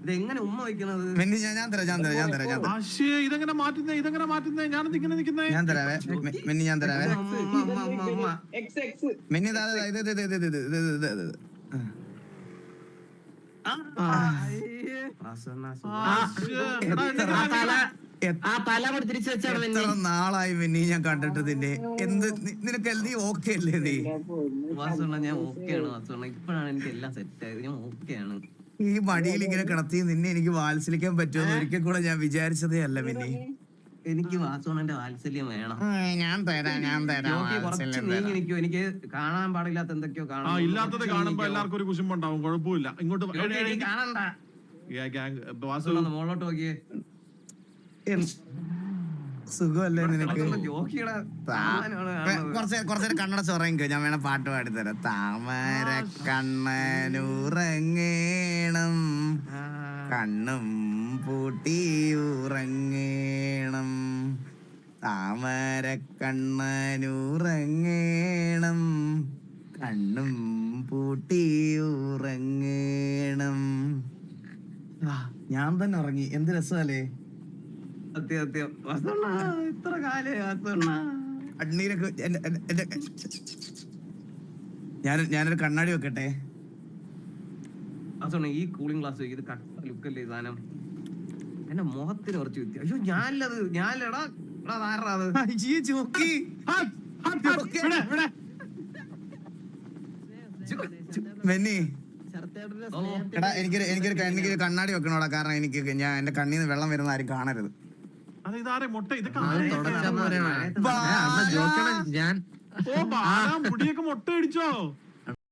ഇതെങ്ങനെ ഉമ്മ വയ്ക്കണത്? ഞാൻ തരാം. ഇതെങ്ങനെ മാറ്റുന്നേ ഞാൻ തരാവേ മെന്നി, ഞാൻ തരാവേ മെന്നി. എത്ര നാളായി മെന്നി ഞാൻ കണ്ടിട്ട് നിന്നെ. എന്ത് നിനക്ക് നീ ഓക്കെ അല്ലേ? നീ വാസുണ്ണ ഞാൻ ഓക്കെയാണ് വാസുണ്ണ. ഇപ്പോഴാണ് എനിക്ക് എല്ലാം സെറ്റ് ആയത്. ഞാൻ ഓക്കെയാണ്. ഈ മടിയിൽ ഇങ്ങനെ കിടത്തി നിന്നെ എനിക്ക് വാത്സലിക്കാൻ പറ്റുമെന്ന് ഒരിക്കൽ കൂടെ ഞാൻ വിചാരിച്ചതേ അല്ല മെന്നി. എനിക്ക് വാസുണ്ണന്റെ വാത്സല്യം വേണം. ഞാൻ തരാം. കുറച്ച് നീങ്ങി നിൽക്കും. എനിക്ക് കാണാൻ പാടില്ലാത്ത എന്തൊക്കെയോ കാണാം. ഇല്ലാത്തത് കാണുമ്പോ എല്ലാവർക്കും ഒരു കുശുമ്പുണ്ടാവും. കുഴപ്പമില്ല. ഇങ്ങോട്ട് കാണണ്ട. മുകളിലോട്ട് നോക്കിയേ. സുഖമല്ലേ നിനക്ക്? കുറച്ച് കുറച്ചേരം കണ്ണടച്ച് ഉറങ്ങിക്കോ. ഞാൻ വേണം പാട്ട് പാടിത്തരാം. താമര കണ്ണനുറങ്ങേണം, കണ്ണും പൂട്ടി ഉറങ്ങേണം. താമര കണ്ണനുറങ്ങേണം, കണ്ണും പൂട്ടി ഉറങ്ങേണം. ഞാൻ തന്നെ ഉറങ്ങി. എന്ത് രസമല്ലേ? സത്യം വാസുണ്ണ. ഇത്ര കാലേ വാസുണ്ണ. അണ്ണീരൊക്കെ ഞാനൊരു കണ്ണാടി വെക്കട്ടെ. വാസുണ്ണ ഈ കൂളിംഗ് ഗ്ലാസ് ഇത് കട്ട ലുക്കല്ലേ ഈ സാധനം. എന്റെ മുഖത്തിന് കുറച്ച് വ്യത്യാസം. അയ്യോ ഞാനല്ലടാ ആരാത്? മെന്നി എടാ എനിക്കൊരു കണ്ണാടി വെക്കണോടാ. കാരണം എനിക്ക് എന്റെ കണ്ണിൽ നിന്ന് വെള്ളം വരുന്ന ആരും കാണരുത്. മുടിയൊക്കെ മുട്ട അടിച്ചോ?